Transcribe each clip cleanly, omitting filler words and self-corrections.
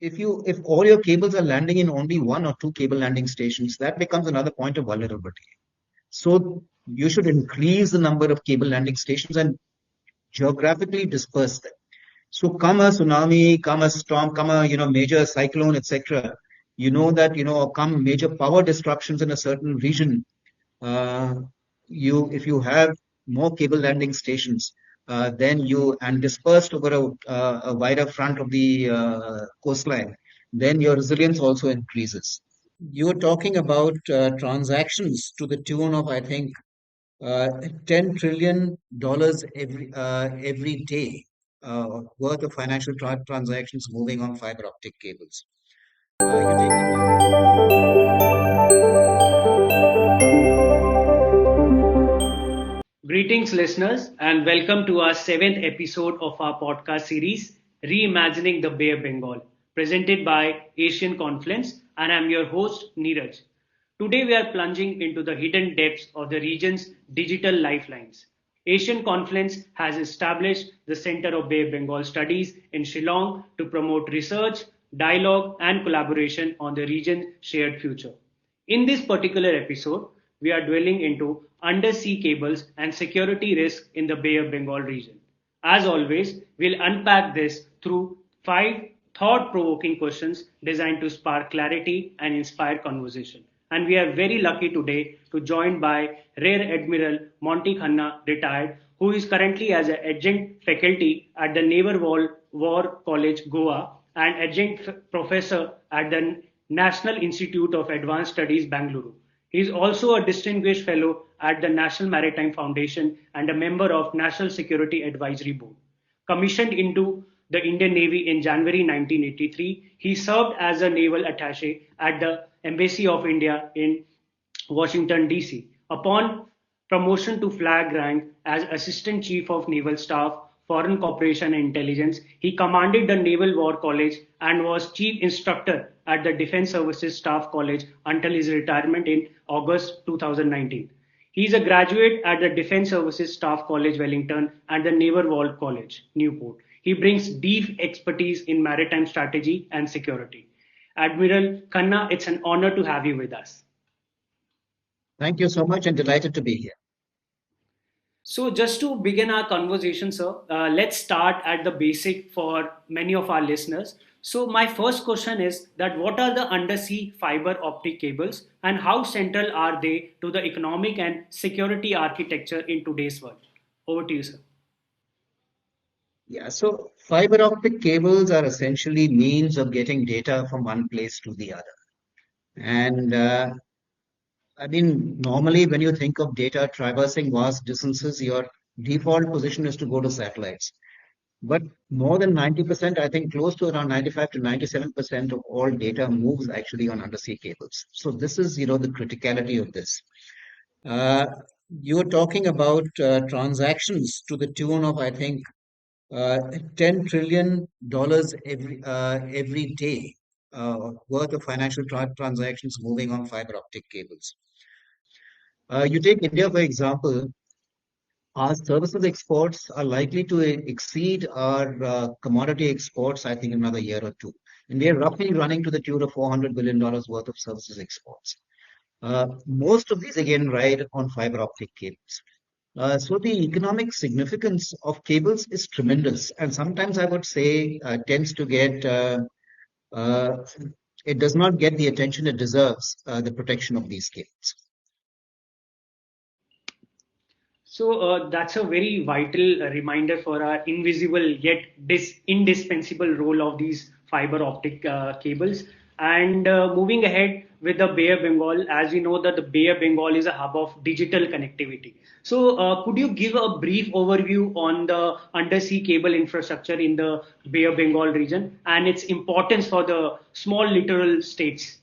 if all your cables are landing in only one or two cable landing stations, that becomes another point of vulnerability. So you should increase the number of cable landing stations and geographically disperse them. So come a tsunami, come a storm, come a major cyclone, etc. You know that or come major power disruptions in a certain region. Uh, if you have more cable landing stations, then you and dispersed over a wider front of the coastline, then your resilience also increases. You're talking about transactions to the tune of, I think, $10 trillion every day worth of financial transactions moving on fiber optic cables. You take India. Greetings, listeners, and welcome to our seventh episode of our podcast series, Reimagining the Bay of Bengal, presented by Asian Confluence, and I'm your host, Neeraj. Today, we are plunging into the hidden depths of the region's digital lifelines. Asian Confluence has established the Center of Bay of Bengal Studies in Shillong to promote research, dialogue, and collaboration on the region's shared future. In this particular episode, we are dwelling into undersea cables and security risks in the Bay of Bengal region. As always, we'll unpack this through five thought provoking questions designed to spark clarity and inspire conversation. And we are very lucky today to join by Rear Admiral Monty Khanna, retired, who is currently as an adjunct faculty at the War College, Goa, and adjunct professor at the National Institute of Advanced Studies, Bangalore. He is also a distinguished fellow at the National Maritime Foundation and a member of National Security Advisory Board. Commissioned into the Indian Navy in January 1983, he served as a naval attaché at the Embassy of India in Washington, D.C. Upon promotion to flag rank as Assistant Chief of Naval Staff, Foreign Cooperation and Intelligence, he commanded the Naval War College and was Chief Instructor at the Defense Services Staff College until his retirement in August 2019. He is a graduate at the Defense Services Staff College, Wellington, and the Naval War College, Newport. He brings deep expertise in maritime strategy and security. Admiral Khanna, it's an honor to have you with us. Thank you so much and delighted to be here. So, just to begin our conversation, sir, let's start at the basic for many of our listeners. So, my first question is that what are the undersea fiber optic cables and how central are they to the economic and security architecture in today's world? Over to you, sir. Yeah, so fiber optic cables are essentially means of getting data from one place to the other. And I mean, normally when you think of data traversing vast distances, your default position is to go to satellites. But more than 90%, I think close to around 95 to 97% of all data moves actually on undersea cables. So this is, the criticality of this. Uh, you're talking about transactions to the tune of, I think, $10 trillion every day worth of financial transactions moving on fiber optic cables. You take India, for example, our services exports are likely to exceed our commodity exports, I think, in another year or two. And we are roughly running to the tune of $400 billion worth of services exports. Most of these, again, ride on fiber optic cables. So the economic significance of cables is tremendous, and sometimes I would say tends to get uh, it does not get the attention it deserves, the protection of these cables. So that's a very vital reminder for our invisible yet indispensable role of these fiber optic cables. And moving ahead with the Bay of Bengal, as we know that the Bay of Bengal is a hub of digital connectivity. So could you give a brief overview on the undersea cable infrastructure in the Bay of Bengal region and its importance for the small littoral states?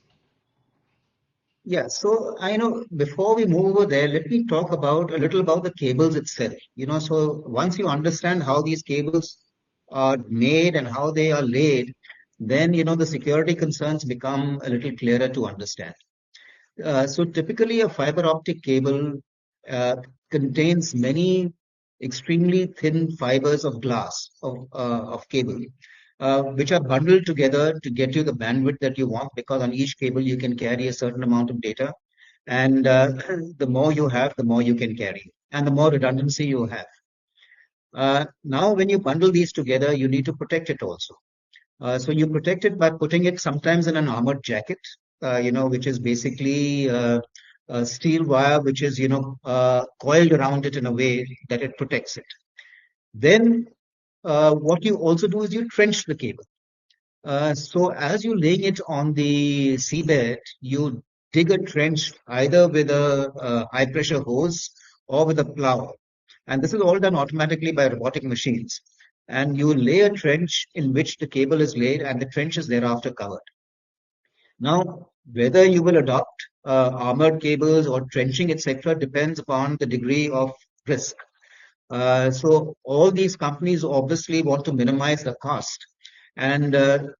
Yeah, so I know before we move over there, let me talk about a little about the cables itself. So once you understand how these cables are made and how they are laid, then the security concerns become a little clearer to understand. So typically, a fiber optic cable uh, contains many extremely thin fibers of glass of cable, which are bundled together to get you the bandwidth that you want, because on each cable you can carry a certain amount of data. And the more you have, the more you can carry, and the more redundancy you have. Now, when you bundle these together, you need to protect it also. So you protect it by putting it sometimes in an armored jacket, which is basically a steel wire, which is, coiled around it in a way that it protects it. Then what you also do is you trench the cable. So as you're laying it on the seabed, you dig a trench either with a high pressure hose or with a plow. And this is all done automatically by robotic machines. And you lay a trench in which the cable is laid, and the trench is thereafter covered. Now, whether you will adopt armored cables or trenching, etc., depends upon the degree of risk. So all these companies obviously want to minimize the cost, and the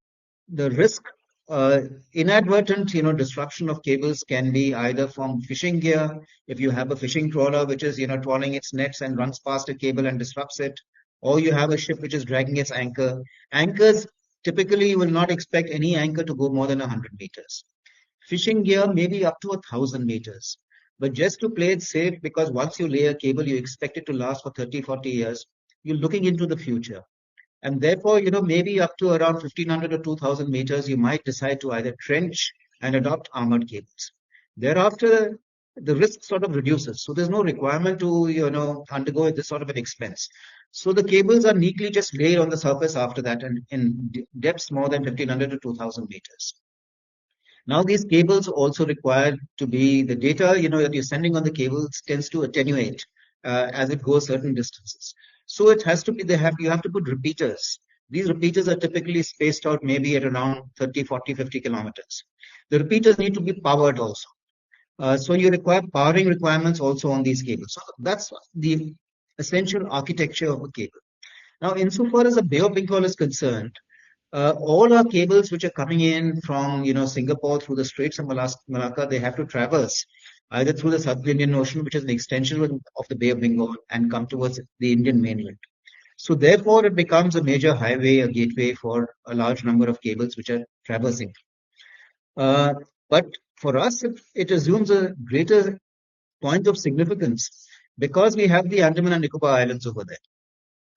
risk, uh, inadvertent, disruption of cables can be either from fishing gear. If you have a fishing trawler which is, trawling its nets and runs past a cable and disrupts it, or you have a ship which is dragging its anchor. Anchors, typically you will not expect any anchor to go more than 100 meters. Fishing gear maybe up to 1,000 meters. But just to play it safe, because once you lay a cable, you expect it to last for 30, 40 years. You're looking into the future. And therefore, maybe up to around 1,500 or 2,000 meters, you might decide to either trench and adopt armored cables. Thereafter, the risk sort of reduces. So there's no requirement to, undergo this sort of an expense. So the cables are neatly just laid on the surface after that, and in depths more than 1,500 to 2,000 meters. Now, these cables also require to be the data, that you're sending on the cables tends to attenuate as it goes certain distances. So it has to be, you have to put repeaters. These repeaters are typically spaced out maybe at around 30, 40, 50 kilometers. The repeaters need to be powered also. So you require powering requirements also on these cables. So that's the essential architecture of a cable. Now, insofar as the Bay of Bengal is concerned, all our cables which are coming in from, Singapore through the Straits of Malacca, they have to traverse either through the South Indian Ocean, which is an extension of the Bay of Bengal, and come towards the Indian mainland. So therefore, it becomes a major highway, a gateway for a large number of cables which are traversing. Uh, but for us, it assumes a greater point of significance because we have the Andaman and Nicobar Islands over there.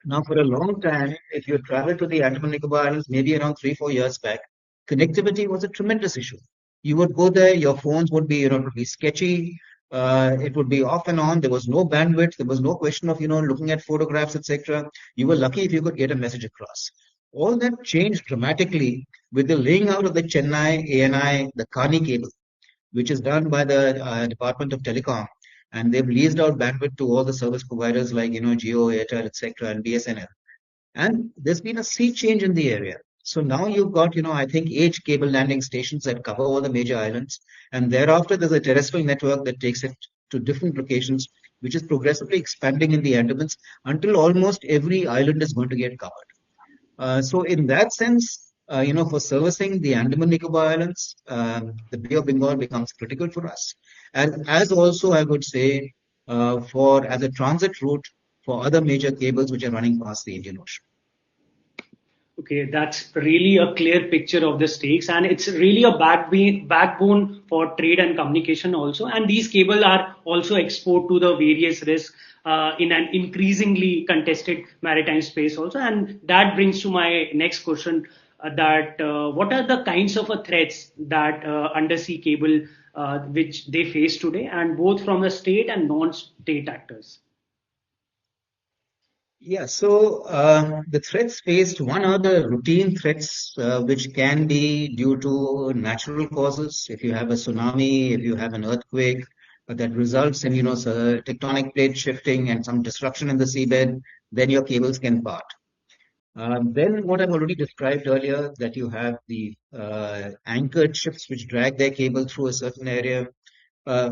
Now, for a long time, if you travel to the Andaman Nicobar Islands, maybe around 3, 4 years back, connectivity was a tremendous issue. You would go there, your phones would be, it would be sketchy. It would be off and on. There was no bandwidth. There was no question of, looking at photographs, etc. You were lucky if you could get a message across. All that changed dramatically with the laying out of the Chennai ANI, the Kani cable, which is done by the Department of Telecom, and they've leased out bandwidth to all the service providers like Jio, Airtel, etc., and BSNL. And there's been a sea change in the area. So now you've got, I think 8 cable landing stations that cover all the major islands, and thereafter there's a terrestrial network that takes it to different locations, which is progressively expanding in the Andamans until almost every island is going to get covered. So in that sense, for servicing the Andaman Nicobar Islands, the Bay of Bengal becomes critical for us. And as also, I would say, for as a transit route for other major cables which are running past the Indian Ocean. Okay, that's really a clear picture of the stakes, and it's really a backbone for trade and communication also. And these cables are also exposed to the various risks in an increasingly contested maritime space also. And that brings to my next question: that what are the kinds of threats that undersea cable which they face today, and both from the state and non-state actors? Yeah, so the threats faced, one are the routine threats, which can be due to natural causes. If you have a tsunami, if you have an earthquake, that results in, tectonic plate shifting and some disruption in the seabed, then your cables can part. Then what I've already described earlier, that you have the anchored ships which drag their cable through a certain area. Uh,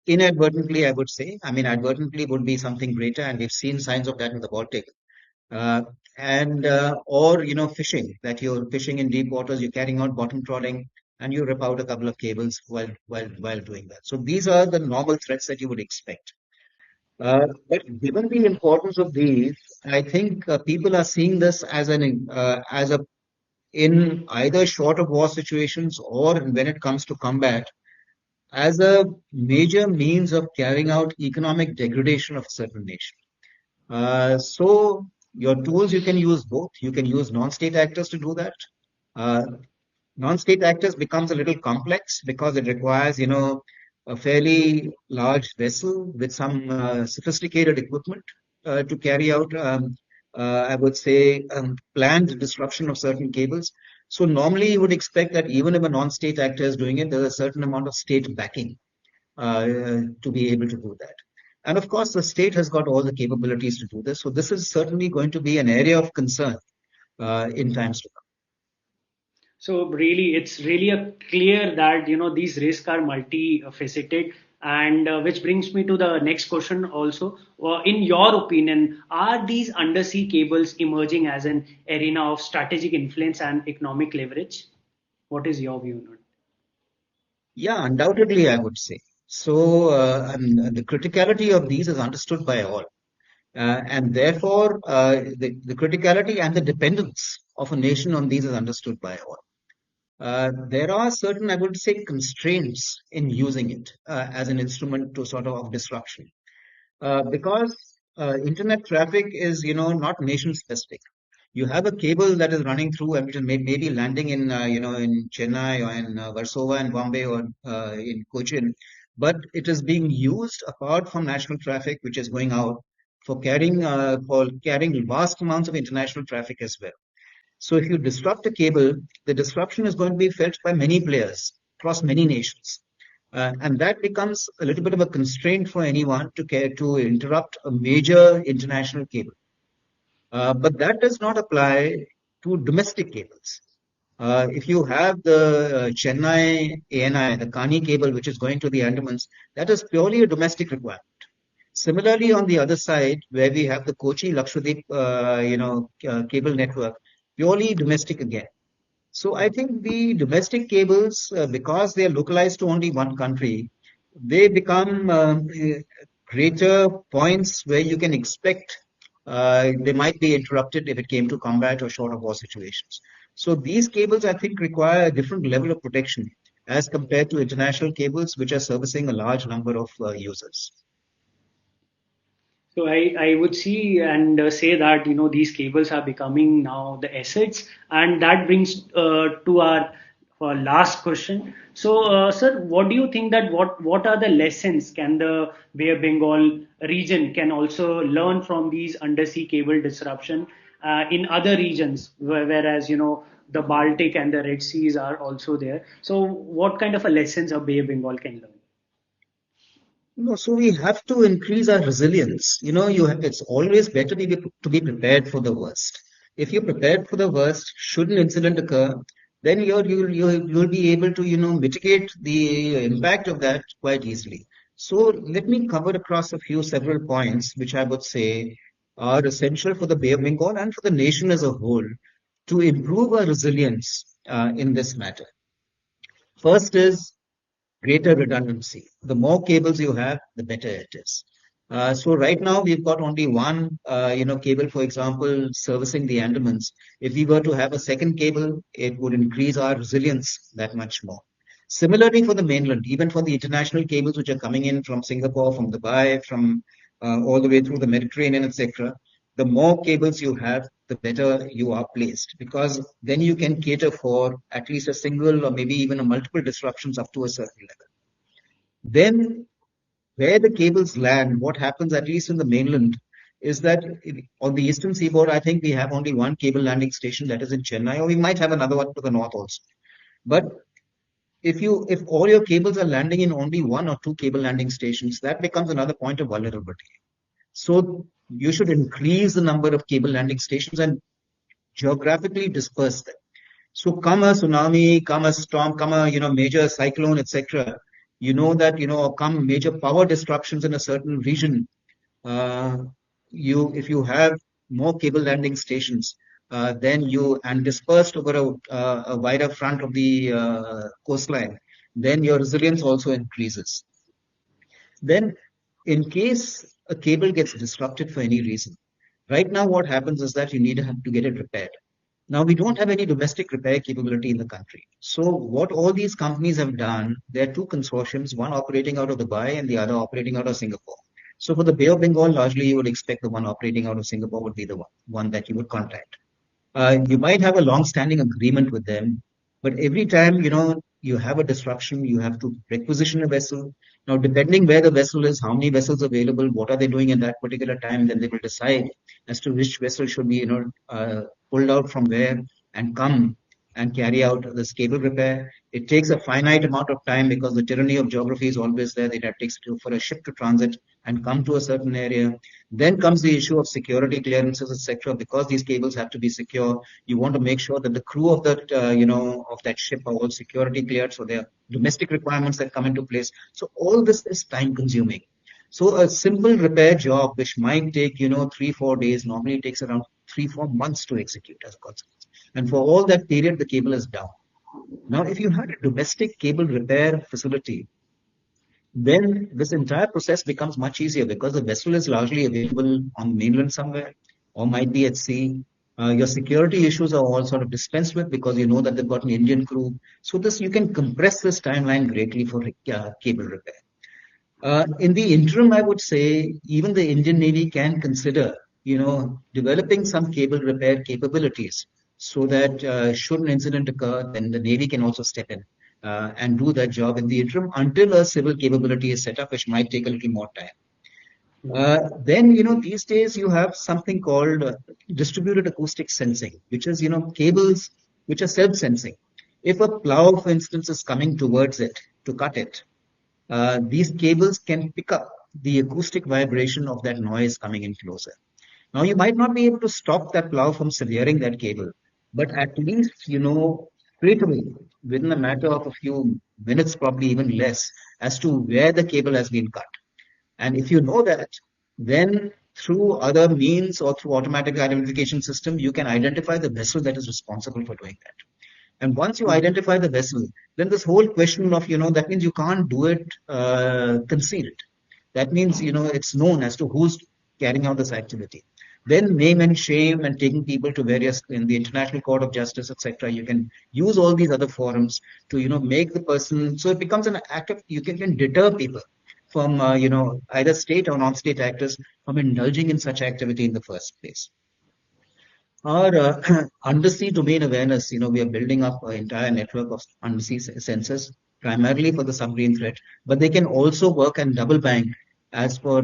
Inadvertently, I would say. I mean, advertently would be something greater, and we've seen signs of that in the Baltic. Uh, and or fishing, that you're fishing in deep waters, you're carrying out bottom trawling, and you rip out a couple of cables while doing that. So these are the normal threats that you would expect. But given the importance of these, I think people are seeing this as a in either short of war situations or when it comes to combat as a major means of carrying out economic degradation of a certain nation. So your tools, you can use both. You can use non-state actors to do that. Uh, Non-state actors becomes a little complex because it requires, a fairly large vessel with some sophisticated equipment to carry out, I would say, planned disruption of certain cables. So normally you would expect that even if a non-state actor is doing it, there's a certain amount of state backing to be able to do that. And of course, the state has got all the capabilities to do this. So this is certainly going to be an area of concern in times to come. So really, it's really a clear that these risks are multifaceted, and which brings me to the next question also. In your opinion, are these undersea cables emerging as an arena of strategic influence and economic leverage? What is your view on it? Yeah, undoubtedly, I would say. So, the criticality of these is understood by all. And therefore, the criticality and the dependence of a nation on these is understood by all. There are certain, I would say, constraints in using it as an instrument to sort of disruption. Because internet traffic is, not nation specific. You have a cable that is running through, and which is maybe landing in, in Chennai or in Warsaw and Bombay or in Cochin, but it is being used apart from national traffic, which is going out for carrying vast amounts of international traffic as well. So if you disrupt a cable, the disruption is going to be felt by many players across many nations. And that becomes a little bit of a constraint for anyone to care to interrupt a major international cable. But that does not apply to domestic cables. If you have the Chennai ANI, the Kani cable, which is going to the Andamans, that is purely a domestic requirement. Similarly, on the other side, where we have the Kochi Lakshadweep, cable network, purely domestic again. So I think the domestic cables, because they are localized to only one country, they become greater points where you can expect they might be interrupted if it came to combat or short of war situations. So these cables, I think, require a different level of protection as compared to international cables, which are servicing a large number of users. So I would see and say that these cables are becoming now the assets, and that brings to our last question. So, sir, what do you think that what are the lessons can the Bay of Bengal region can also learn from these undersea cable disruption in other regions, whereas the Baltic and the Red Seas are also there. So, what kind of a lessons a Bay of Bengal can learn? No, so we have to increase our resilience. It's always better to be prepared for the worst. If you're prepared for the worst, should an incident occur, then you'll be able to, mitigate the impact of that quite easily. So let me cover across several points, which I would say are essential for the Bay of Bengal and for the nation as a whole to improve our resilience in this matter. First is greater redundancy. The more cables you have, the better it is. So right now we've got only one, cable, for example, servicing the Andamans. If we were to have a second cable, it would increase our resilience that much more. Similarly for the mainland, even for the international cables which are coming in from Singapore, from Dubai, from all the way through the Mediterranean, etc., the more cables you have, the better you are placed because then you can cater for at least a single or maybe even a multiple disruptions up to a certain level. Then, where the cables land, what happens, at least in the mainland, is that on the eastern seaboard, I think we have only one cable landing station that is in Chennai, or we might have another one to the north also. But if all your cables are landing in only one or two cable landing stations, that becomes another point of vulnerability. So you should increase the number of cable landing stations and geographically disperse them. So come a tsunami, come a storm, come a major cyclone, etc. You know that or come major power disruptions in a certain region. Uh, you if you have more cable landing stations, then you and dispersed over a wider front of the coastline, then your resilience also increases. Then, in case a cable gets disrupted for any reason. Right now, what happens is that you need to have to get it repaired. Now, we don't have any domestic repair capability in the country. So, what all these companies have done, there are two consortiums, one operating out of Dubai and the other operating out of Singapore. So, for the Bay of Bengal, largely you would expect the one operating out of Singapore would be the one that you would contact. You might have a long-standing agreement with them, but every time you have a disruption, you have to requisition a vessel. Now, depending where the vessel is, how many vessels available, what are they doing at that particular time, then they will decide as to which vessel should be pulled out from where and come and carry out this cable repair. It takes a finite amount of time because the tyranny of geography is always there. That it takes for a ship to transit and come to a certain area. Then comes the issue of security clearances, etc. Because these cables have to be secure, you want to make sure that the crew of that ship are all security cleared. So there are domestic requirements that come into place. So all this is time consuming. So a simple repair job, which might take 3-4 days, normally takes around 3-4 months to execute as a consequence. And for all that period, the cable is down. Now, if you had a domestic cable repair facility, then this entire process becomes much easier because the vessel is largely available on mainland somewhere or might be at sea. Your security issues are all sort of dispensed with because you know that they've got an Indian crew. So this you can compress this timeline greatly for cable repair. In the interim, I would say even the Indian Navy can consider, developing some cable repair capabilities so that should an incident occur, then the Navy can also step in and do that job in the interim until a civil capability is set up, which might take a little more time. Then, these days you have something called distributed acoustic sensing, which is, cables which are self-sensing. If a plow, for instance, is coming towards it to cut it, these cables can pick up the acoustic vibration of that noise coming in closer. Now, you might not be able to stop that plow from severing that cable, but at least you know straight away, within a matter of a few minutes, probably even less, as to where the cable has been cut. And if you know that, then through other means or through automatic identification system, you can identify the vessel that is responsible for doing that. And once you identify the vessel, then this whole question of, that means you can't do it concealed. That means, it's known as to who's carrying out this activity. Then name and shame and taking people to various, in the International Court of Justice, etc. You can use all these other forums to, make the person, so it becomes an act of, can deter people from, either state or non-state actors from indulging in such activity in the first place. Our undersea domain awareness, we are building up an entire network of undersea sensors, primarily for the submarine threat, but they can also work and double bank as for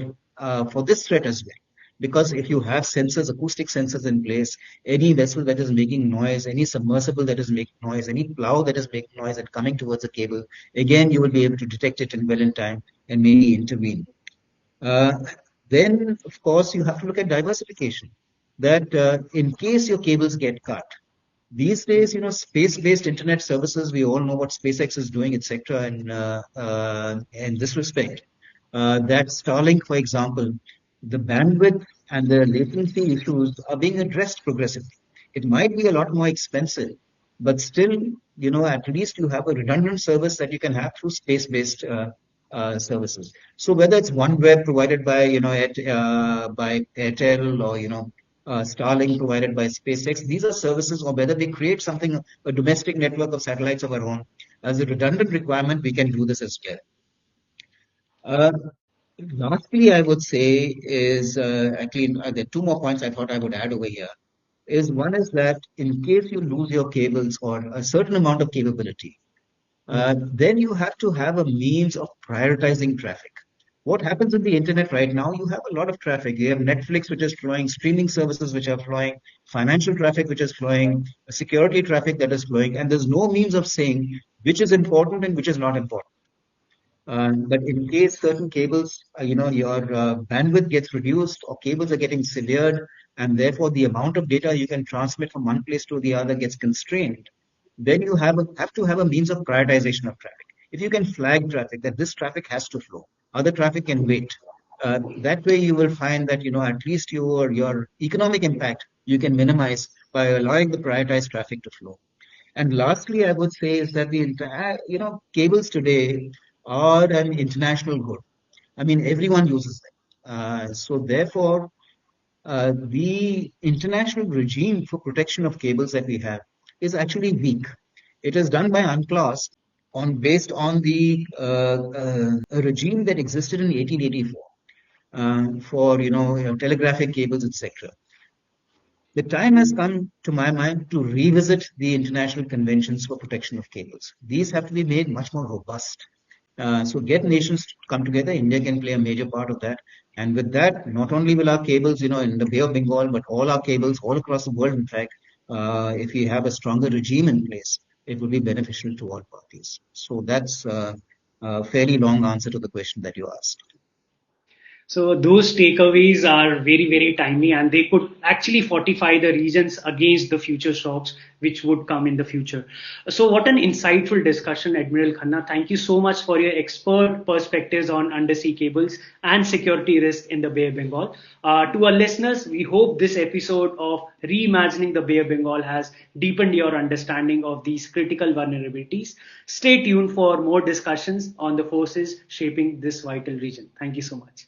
this threat as well. Because if you have sensors, acoustic sensors in place, any vessel that is making noise, any submersible that is making noise, any plow that is making noise and coming towards the cable, again, you will be able to detect it in well in time and maybe intervene. Uh, then, of course, you have to look at diversification. That in case your cables get cut, these days, space-based internet services, we all know what SpaceX is doing, etc. In this respect, that Starlink, for example, the bandwidth and the latency issues are being addressed progressively. It might be a lot more expensive, but still, at least you have a redundant service that you can have through space-based services. So whether it's OneWeb provided by, by Airtel or, Starlink provided by SpaceX, these are services, or whether we create something, a domestic network of satellites of our own, as a redundant requirement, we can do this as well. Uh, Lastly, I would say is actually there are two more points I thought I would add over here. Is one is that in case you lose your cables or a certain amount of capability, then you have to have a means of prioritizing traffic. What happens in the internet right now? You have a lot of traffic. You have Netflix, which is flowing, streaming services which are flowing, financial traffic which is flowing, security traffic that is flowing, and there's no means of saying which is important and which is not important. But in case certain cables, your bandwidth gets reduced or cables are getting severed, and therefore the amount of data you can transmit from one place to the other gets constrained, then you have to have a means of prioritization of traffic. If you can flag traffic that this traffic has to flow, other traffic can wait. That way, you will find that at least your economic impact you can minimize by allowing the prioritized traffic to flow. And lastly, I would say is that the entire, cables today are an international good. I mean, everyone uses them. So therefore, the international regime for protection of cables that we have is actually weak. It is done by UNCLOS based on the a regime that existed in 1884 for telegraphic cables, etc. The time has come, to my mind, to revisit the international conventions for protection of cables. These have to be made much more robust. So get nations to come together. India can play a major part of that. And with that, not only will our cables, in the Bay of Bengal, but all our cables all across the world, in fact, if we have a stronger regime in place, it will be beneficial to all parties. So that's a fairly long answer to the question that you asked. So those takeaways are very, very timely, and they could actually fortify the regions against the future shocks which would come in the future. So what an insightful discussion, Admiral Khanna. Thank you so much for your expert perspectives on undersea cables and security risk in the Bay of Bengal. To our listeners, we hope this episode of Reimagining the Bay of Bengal has deepened your understanding of these critical vulnerabilities. Stay tuned for more discussions on the forces shaping this vital region. Thank you so much.